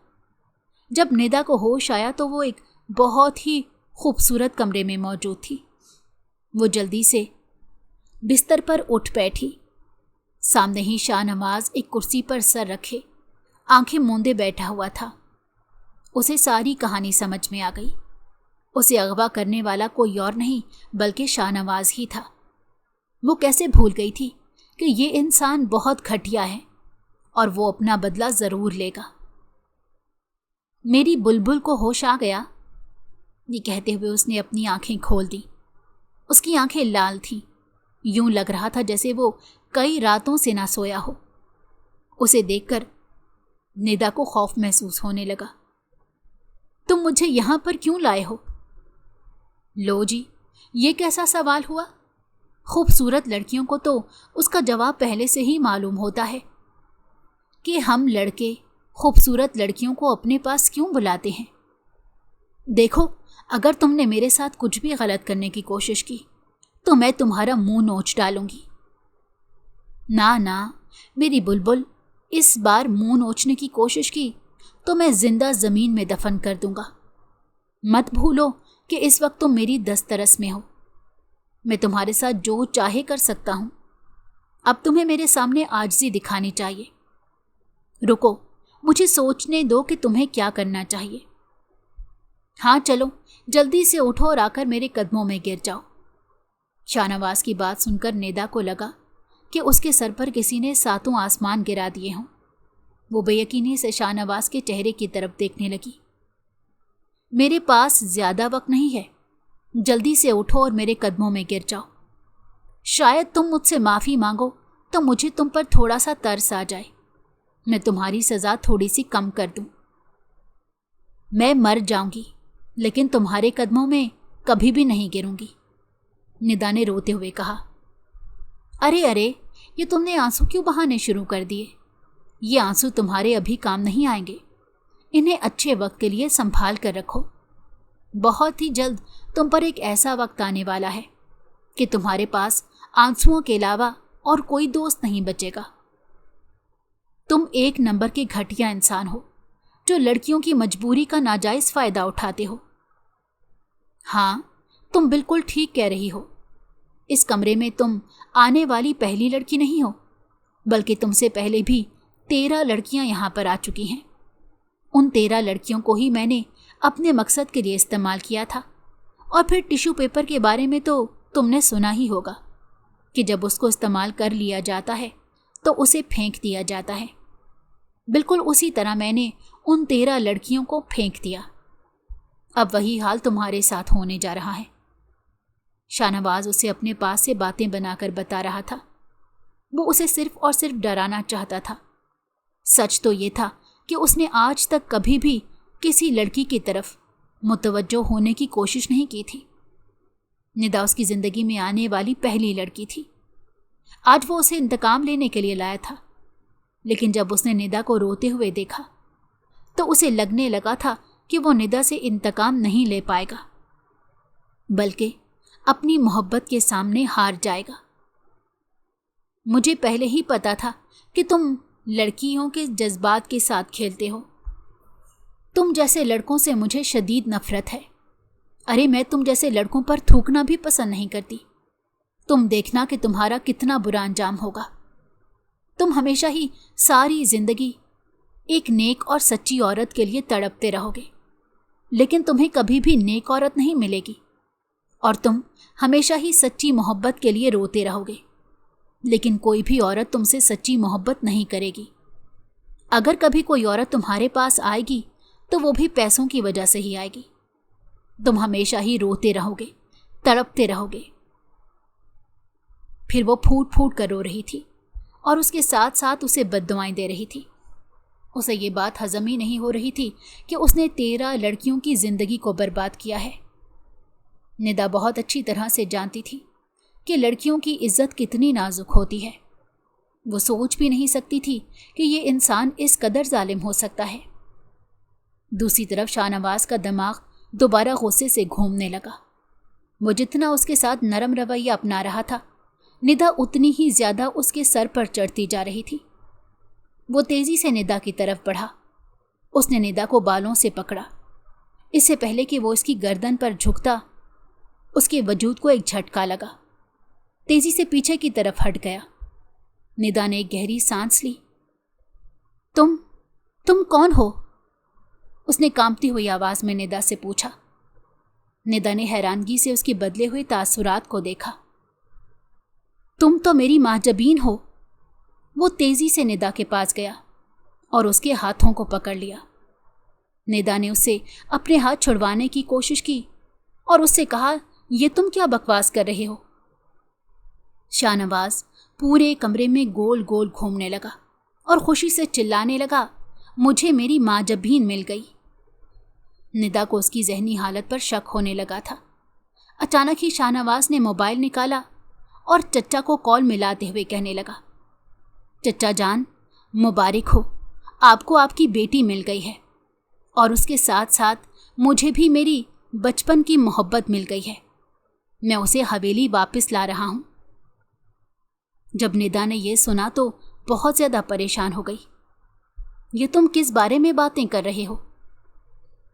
जब निदा को होश आया तो वो एक बहुत ही खूबसूरत कमरे में मौजूद थी। वो जल्दी से बिस्तर पर उठ बैठी। सामने ही शाहनवाज एक कुर्सी पर सर रखे आंखें मूंदे बैठा हुआ था। उसे सारी कहानी समझ में आ गई। उसे अगवा करने वाला कोई और नहीं बल्कि शाहनवाज ही था। वो कैसे भूल गई थी कि ये इंसान बहुत घटिया है और वो अपना बदला ज़रूर लेगा। मेरी बुलबुल को होश आ गया, ये कहते हुए उसने अपनी आंखें खोल दी। उसकी आंखें लाल थीं, यूं लग रहा था जैसे वो कई रातों से ना सोया हो। उसे देखकर निदा को खौफ महसूस होने लगा। तुम मुझे यहां पर क्यों लाए हो? लो जी, ये कैसा सवाल हुआ? खूबसूरत लड़कियों को तो उसका जवाब पहले से ही मालूम होता है कि हम लड़के खूबसूरत लड़कियों को अपने पास क्यों बुलाते हैं। देखो, अगर तुमने मेरे साथ कुछ भी गलत करने की कोशिश की तो मैं तुम्हारा मुंह नोच डालूंगी। ना ना मेरी बुलबुल, इस बार मुंह नोचने की कोशिश की तो मैं जिंदा जमीन में दफन कर दूंगा। मत भूलो कि इस वक्त तुम मेरी दस्तरस में हो। मैं तुम्हारे साथ जो चाहे कर सकता हूं। अब तुम्हें मेरे सामने आजिज़ी दिखानी चाहिए। रुको, मुझे सोचने दो कि तुम्हें क्या करना चाहिए। हाँ चलो, जल्दी से उठो और आकर मेरे कदमों में गिर जाओ। शाहनवाज की बात सुनकर निदा को लगा कि उसके सर पर किसी ने 7 आसमान गिरा दिए हों। वो बेयकीनी से शाहनवाज के चेहरे की तरफ देखने लगी। मेरे पास ज़्यादा वक्त नहीं है, जल्दी से उठो और मेरे कदमों में गिर जाओ। शायद तुम मुझसे माफ़ी मांगो तो मुझे तुम पर थोड़ा सा तरस आ जाए, मैं तुम्हारी सज़ा थोड़ी सी कम कर दूं। मैं मर जाऊंगी लेकिन तुम्हारे कदमों में कभी भी नहीं गिरूंगी, निदा ने रोते हुए कहा। अरे अरे, ये तुमने आंसू क्यों बहाने शुरू कर दिए? ये आंसू तुम्हारे अभी काम नहीं आएंगे। इन्हें अच्छे वक्त के लिए संभाल कर रखो। बहुत ही जल्द तुम पर एक ऐसा वक्त आने वाला है कि तुम्हारे पास आंसुओं के अलावा और कोई दोस्त नहीं बचेगा। तुम 1 नंबर के घटिया इंसान हो जो लड़कियों की मजबूरी का नाजायज़ फ़ायदा उठाते हो। हाँ, तुम बिल्कुल ठीक कह रही हो। इस कमरे में तुम आने वाली पहली लड़की नहीं हो, बल्कि तुमसे पहले भी 13 लड़कियां यहाँ पर आ चुकी हैं। उन 13 लड़कियों को ही मैंने अपने मकसद के लिए इस्तेमाल किया था। और फिर टिश्यू पेपर के बारे में तो तुमने सुना ही होगा कि जब उसको इस्तेमाल कर लिया जाता है तो उसे फेंक दिया जाता है। बिल्कुल उसी तरह मैंने उन 13 लड़कियों को फेंक दिया। अब वही हाल तुम्हारे साथ होने जा रहा है। शाहनवाज उसे अपने पास से बातें बनाकर बता रहा था। वो उसे सिर्फ और सिर्फ डराना चाहता था। सच तो ये था कि उसने आज तक कभी भी किसी लड़की की तरफ मुतवज्जो होने की कोशिश नहीं की थी। निदा उसकी जिंदगी में आने वाली पहली लड़की थी। आज वो उसे इंतकाम लेने के लिए लाया था। लेकिन जब उसने निदा को रोते हुए देखा तो उसे लगने लगा था कि वो निदा से इंतकाम नहीं ले पाएगा, बल्कि अपनी मोहब्बत के सामने हार जाएगा। मुझे पहले ही पता था कि तुम लड़कियों के जज्बात के साथ खेलते हो। तुम जैसे लड़कों से मुझे शदीद नफरत है। अरे मैं तुम जैसे लड़कों पर थूकना भी पसंद नहीं करती। तुम देखना कि तुम्हारा कितना बुरा अंजाम होगा। तुम हमेशा ही सारी जिंदगी एक नेक और सच्ची औरत के लिए तड़पते रहोगे, लेकिन तुम्हें कभी भी नेक औरत नहीं मिलेगी और तुम हमेशा ही सच्ची मोहब्बत के लिए रोते रहोगे, लेकिन कोई भी औरत तुमसे सच्ची मोहब्बत नहीं करेगी। अगर कभी कोई औरत तुम्हारे पास आएगी तो वो भी पैसों की वजह से ही आएगी। तुम हमेशा ही रोते रहोगे, तड़पते रहोगे। फिर वो फूट फूट कर रो रही थी और उसके साथ साथ उसे बद्दुआएं दे रही थी। उसे ये बात हजम ही नहीं हो रही थी कि उसने 13 लड़कियों की जिंदगी को बर्बाद किया है। निदा बहुत अच्छी तरह से जानती थी कि लड़कियों की इज्जत कितनी नाजुक होती है। वो सोच भी नहीं सकती थी कि ये इंसान इस कदर जालिम हो सकता है। दूसरी तरफ शाहनवाज का दिमाग दोबारा गुस्से से घूमने लगा। वो जितना उसके साथ नरम रवैया अपना रहा था, निदा उतनी ही ज्यादा उसके सर पर चढ़ती जा रही थी। वो तेजी से निदा की तरफ बढ़ा। उसने निदा को बालों से पकड़ा। इससे पहले कि वो इसकी गर्दन पर झुकता, उसके वजूद को एक झटका लगा। तेजी से पीछे की तरफ हट गया। निदा ने एक गहरी सांस ली। तुम कौन हो? उसने कांपती हुई आवाज में निदा से पूछा। निदा ने हैरानगी से उसके बदले हुए तासुरात को देखा। तुम तो मेरी माँ जबीन हो। वो तेजी से निदा के पास गया और उसके हाथों को पकड़ लिया। निदा ने उसे अपने हाथ छुड़वाने की कोशिश की और उससे कहा, ये तुम क्या बकवास कर रहे हो? शाहनवाज पूरे कमरे में गोल गोल घूमने लगा और खुशी से चिल्लाने लगा, मुझे मेरी माँ जबीन मिल गई। निदा को उसकी जहनी हालत पर शक होने लगा था। अचानक ही शाहनवाज ने मोबाइल निकाला और चच्चा को कॉल मिलाते हुए कहने लगा, चच्चा जान, मुबारक हो, आपको आपकी बेटी मिल गई है और उसके साथ साथ मुझे भी मेरी बचपन की मोहब्बत मिल गई है। मैं उसे हवेली वापस ला रहा हूं। जब निदा ने यह सुना तो बहुत ज्यादा परेशान हो गई। ये तुम किस बारे में बातें कर रहे हो?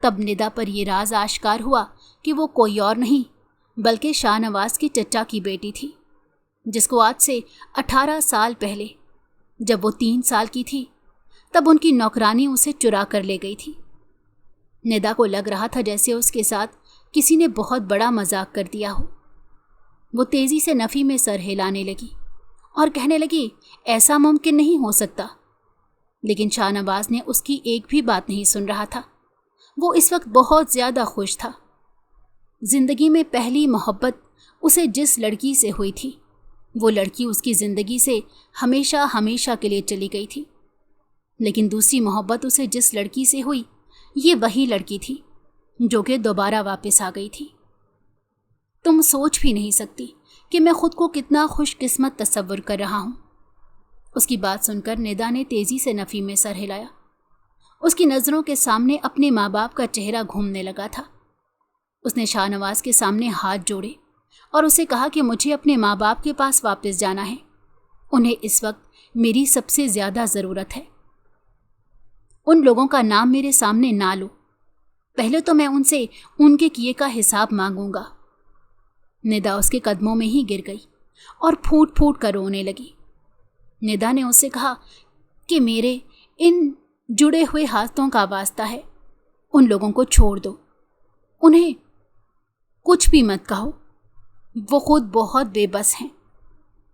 तब निदा पर यह राज आश्कार हुआ कि वो कोई और नहीं बल्कि शाहनवाज के चच्चा की बेटी थी, जिसको आज से 18 साल पहले, जब वो 3 साल की थी, तब उनकी नौकरानी उसे चुरा कर ले गई थी। निदा को लग रहा था जैसे उसके साथ किसी ने बहुत बड़ा मजाक कर दिया हो। वो तेजी से नफ़ी में सर हिलाने लगी और कहने लगी, ऐसा मुमकिन नहीं हो सकता। लेकिन शाहनवाज ने उसकी एक भी बात नहीं सुन रहा था। वो इस वक्त बहुत ज़्यादा खुश था। जिंदगी में पहली मोहब्बत उसे जिस लड़की से हुई थी, वो लड़की उसकी ज़िंदगी से हमेशा हमेशा के लिए चली गई थी। लेकिन दूसरी मोहब्बत उसे जिस लड़की से हुई, ये वही लड़की थी जो कि दोबारा वापस आ गई थी। तुम सोच भी नहीं सकती कि मैं खुद को कितना खुशकिस्मत तस्वुर कर रहा हूँ। उसकी बात सुनकर निदा ने तेजी से नफ़ी में सर हिलाया। उसकी नज़रों के सामने अपने माँ बाप का चेहरा घूमने लगा था। उसने शाहनवाज के सामने हाथ जोड़े और उसे कहा कि मुझे अपने माँ बाप के पास वापस जाना है। उन्हें इस वक्त मेरी सबसे ज़्यादा ज़रूरत है। उन लोगों का नाम मेरे सामने ना लो। पहले तो मैं उनसे उनके किए का हिसाब मांगूंगा। निदा उसके कदमों में ही गिर गई और फूट फूट कर रोने लगी। निदा ने उससे कहा कि मेरे इन जुड़े हुए हाथों का वास्ता है, उन लोगों को छोड़ दो, उन्हें कुछ भी मत कहो, वो खुद बहुत बेबस हैं।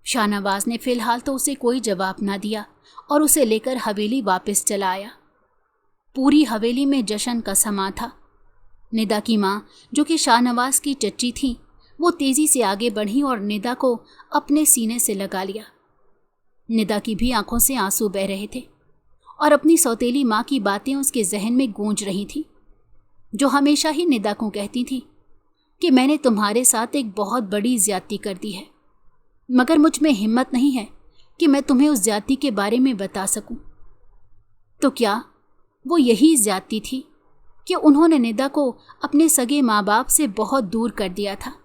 शाहनवाज ने फिलहाल तो उसे कोई जवाब ना दिया और उसे लेकर हवेली वापस चला आया। पूरी हवेली में जश्न का समा था। निदा की माँ, जो कि शाहनवाज की चच्ची थी, वो तेजी से आगे बढ़ी और निदा को अपने सीने से लगा लिया। निदा की भी आंखों से आंसू बह रहे थे और अपनी सौतेली माँ की बातें उसके जहन में गूंज रही थी, जो हमेशा ही निदा को कहती थी कि मैंने तुम्हारे साथ एक बहुत बड़ी ज्यादती कर दी है, मगर मुझ में हिम्मत नहीं है कि मैं तुम्हें उस ज्यादती के बारे में बता सकूं। तो क्या वो यही ज्यादती थी कि उन्होंने निदा को अपने सगे माँ बाप से बहुत दूर कर दिया था?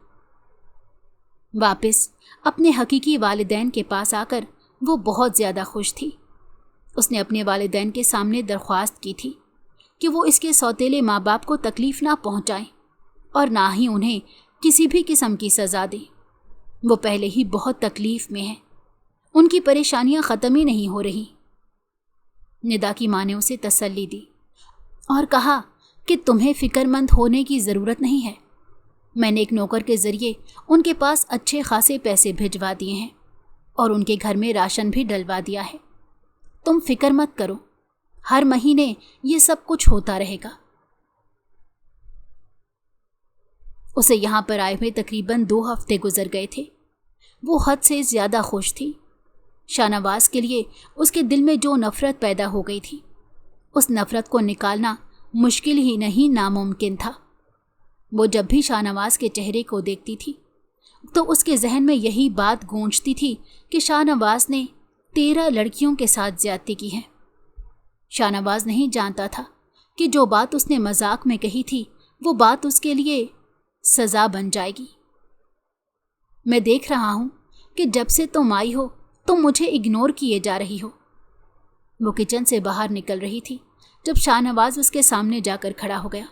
वापस अपने हकीकी वालिदैन के पास आकर वो बहुत ज़्यादा खुश थी। उसने अपने वालिदैन के सामने दरख्वास्त की थी कि वो इसके सौतेले माँ बाप को तकलीफ़ ना पहुँचाएं और ना ही उन्हें किसी भी किस्म की सज़ा दें। वो पहले ही बहुत तकलीफ़ में है, उनकी परेशानियां ख़त्म ही नहीं हो रही। निदा की माँ ने उसे तसल्ली दी और कहा कि तुम्हें फ़िक्रमंद होने की ज़रूरत नहीं है। मैंने एक नौकर के ज़रिए उनके पास अच्छे खासे पैसे भिजवा दिए हैं और उनके घर में राशन भी डलवा दिया है। तुम फिक्र मत करो, हर महीने ये सब कुछ होता रहेगा। उसे यहाँ पर आए हुए तकरीबन 2 हफ्ते गुजर गए थे। वो हद से ज़्यादा खुश थी। शाहनवाज के लिए उसके दिल में जो नफ़रत पैदा हो गई थी, उस नफ़रत को निकालना मुश्किल ही नहीं, नामुमकिन था। वो जब भी शाहनवाज के चेहरे को देखती थी तो उसके जहन में यही बात गूंजती थी कि शाहनवाज ने 13 लड़कियों के साथ ज्यादती की है। शाहनवाज नहीं जानता था कि जो बात उसने मजाक में कही थी वो बात उसके लिए सज़ा बन जाएगी। मैं देख रहा हूँ कि जब से तुम आई हो तुम मुझे इग्नोर किए जा रही हो। वो किचन से बाहर निकल रही थी जब शाहनवाज उसके सामने जाकर खड़ा हो गया।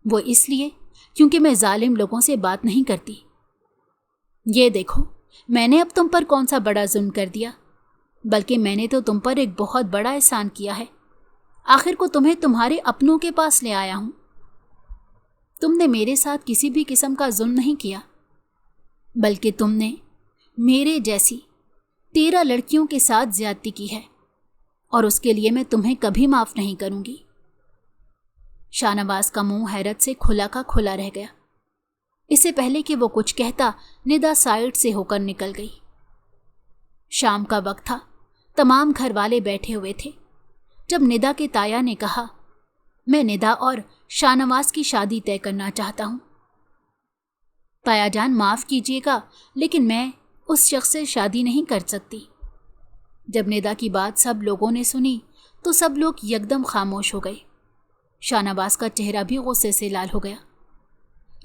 वो इसलिए क्योंकि मैं जालिम लोगों से बात नहीं करती। ये देखो, मैंने अब तुम पर कौन सा बड़ा जुल्म कर दिया, बल्कि मैंने तो तुम पर एक बहुत बड़ा एहसान किया है। आखिर को तुम्हें तुम्हारे अपनों के पास ले आया हूँ। तुमने मेरे साथ किसी भी किस्म का जुल्म नहीं किया, बल्कि तुमने मेरे जैसी 13 लड़कियों के साथ ज्यादती की है और उसके लिए मैं तुम्हें कभी माफ़ नहीं करूँगी। शाहनवाज का मुंह हैरत से खुला का खुला रह गया। इससे पहले कि वो कुछ कहता, निदा साइड से होकर निकल गई। शाम का वक्त था, तमाम घर वाले बैठे हुए थे जब निदा के ताया ने कहा, मैं निदा और शाहनवाज की शादी तय करना चाहता हूँ। ताया जान, माफ़ कीजिएगा, लेकिन मैं उस शख्स से शादी नहीं कर सकती। जब निदा की बात सब लोगों ने सुनी तो सब लोग यकदम खामोश हो गए। शाहनवाज का चेहरा भी गुस्से से लाल हो गया।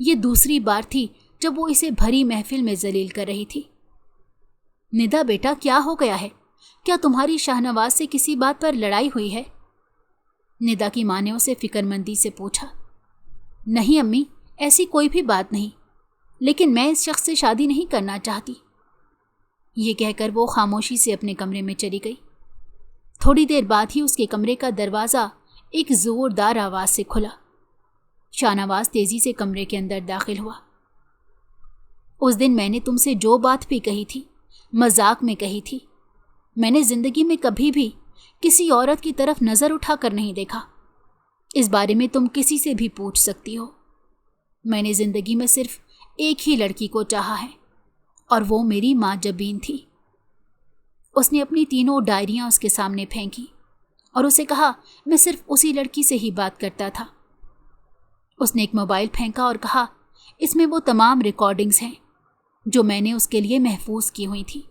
ये दूसरी बार थी जब वो इसे भरी महफिल में जलील कर रही थी। निदा बेटा, क्या हो गया है? क्या तुम्हारी शाहनवाज से किसी बात पर लड़ाई हुई है? निदा की माँ ने उसे फिक्रमंदी से पूछा। नहीं अम्मी, ऐसी कोई भी बात नहीं, लेकिन मैं इस शख्स से शादी नहीं करना चाहती। ये कहकर वो खामोशी से अपने कमरे में चली गई। थोड़ी देर बाद ही उसके कमरे का दरवाज़ा एक ज़ोरदार आवाज़ से खुला। शाहनवाज तेज़ी से कमरे के अंदर दाखिल हुआ। उस दिन मैंने तुमसे जो बात भी कही थी, मजाक में कही थी। मैंने ज़िंदगी में कभी भी किसी औरत की तरफ नज़र उठाकर नहीं देखा। इस बारे में तुम किसी से भी पूछ सकती हो। मैंने ज़िंदगी में सिर्फ एक ही लड़की को चाहा है और वो मेरी माँ जबीन थी। उसने अपनी तीनों डायरियाँ उसके सामने फेंकी और उसे कहा, मैं सिर्फ उसी लड़की से ही बात करता था। उसने एक मोबाइल फेंका और कहा, इसमें वो तमाम रिकॉर्डिंग्स हैं जो मैंने उसके लिए महफूज की हुई थी।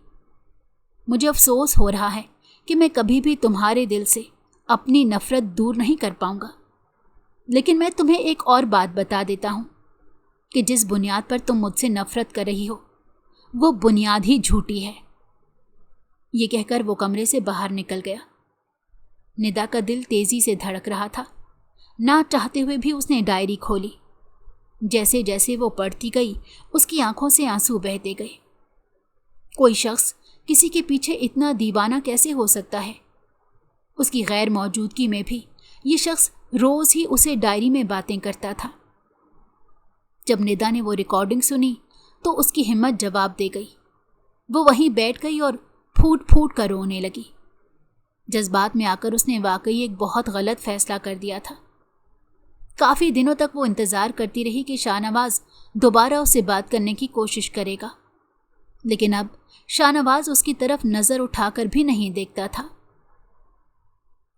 मुझे अफसोस हो रहा है कि मैं कभी भी तुम्हारे दिल से अपनी नफ़रत दूर नहीं कर पाऊंगा, लेकिन मैं तुम्हें एक और बात बता देता हूँ कि जिस बुनियाद पर तुम मुझसे नफ़रत कर रही हो वो बुनियाद ही झूठी है। ये कहकर वो कमरे से बाहर निकल गया। निदा का दिल तेज़ी से धड़क रहा था। ना चाहते हुए भी उसने डायरी खोली। जैसे जैसे वो पढ़ती गई उसकी आंखों से आंसू बहते गए। कोई शख्स किसी के पीछे इतना दीवाना कैसे हो सकता है? उसकी गैर मौजूदगी में भी ये शख्स रोज ही उसे डायरी में बातें करता था। जब निदा ने वो रिकॉर्डिंग सुनी तो उसकी हिम्मत जवाब दे गई। वो वहीं बैठ गई और फूट फूट कर रोने लगी। जज्बात में आकर उसने वाकई एक बहुत गलत फैसला कर दिया था। काफ़ी दिनों तक वो इंतज़ार करती रही कि शाहनवाज दोबारा उससे बात करने की कोशिश करेगा, लेकिन अब शाहनवाज उसकी तरफ नज़र उठाकर भी नहीं देखता था।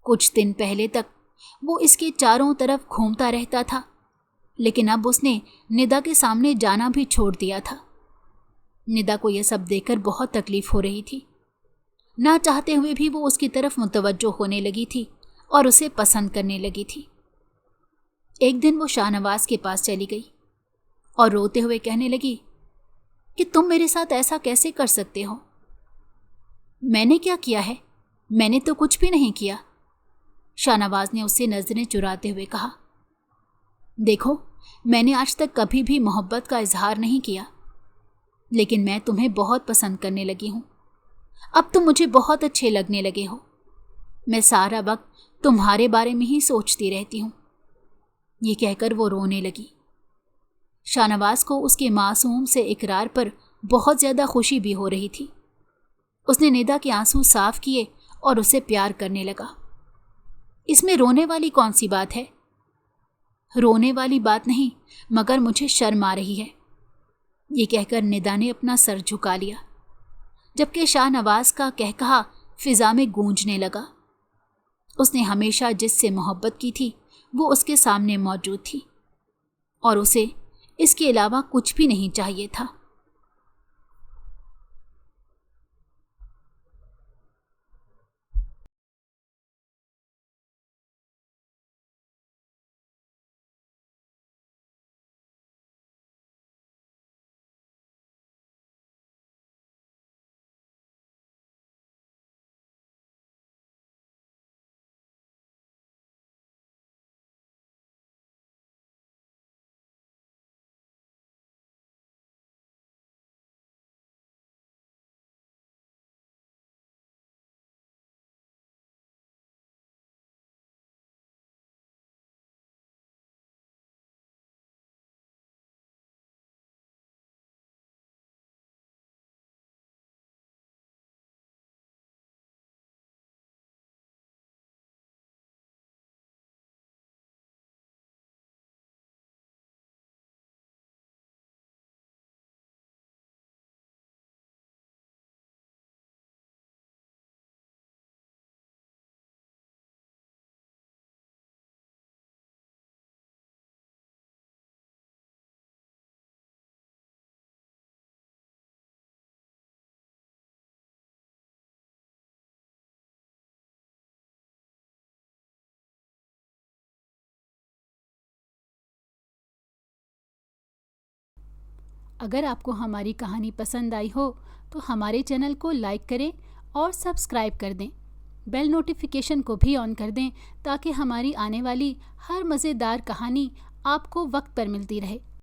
कुछ दिन पहले तक वो इसके चारों तरफ घूमता रहता था, लेकिन अब उसने निदा के सामने जाना भी छोड़ दिया था। निदा को यह सब देखकर बहुत तकलीफ हो रही थी। ना चाहते हुए भी वो उसकी तरफ मुतवज्जो होने लगी थी और उसे पसंद करने लगी थी। एक दिन वो शाहनवाज के पास चली गई और रोते हुए कहने लगी कि तुम मेरे साथ ऐसा कैसे कर सकते हो? मैंने क्या किया है? मैंने तो कुछ भी नहीं किया। शाहनवाज ने उससे नजरें चुराते हुए कहा, देखो, मैंने आज तक कभी भी मोहब्बत का इजहार नहीं किया, लेकिन मैं तुम्हें बहुत पसंद करने लगी हूँ। अब तुम मुझे बहुत अच्छे लगने लगे हो। मैं सारा वक्त तुम्हारे बारे में ही सोचती रहती हूँ। ये कहकर वो रोने लगी। शाहनवाज को उसके मासूम से इकरार पर बहुत ज़्यादा खुशी भी हो रही थी। उसने निदा के आंसू साफ किए और उसे प्यार करने लगा। इसमें रोने वाली कौन सी बात है? रोने वाली बात नहीं, मगर मुझे शर्म आ रही है, ये कहकर निदा ने अपना सर झुका लिया, जबकि शाहनवाज का कहकहा फिजा में गूंजने लगा। उसने हमेशा जिससे मोहब्बत की थी वो उसके सामने मौजूद थी और उसे इसके अलावा कुछ भी नहीं चाहिए था। अगर आपको हमारी कहानी पसंद आई हो तो हमारे चैनल को लाइक करें और सब्सक्राइब कर दें। बेल नोटिफिकेशन को भी ऑन कर दें ताकि हमारी आने वाली हर मज़ेदार कहानी आपको वक्त पर मिलती रहे।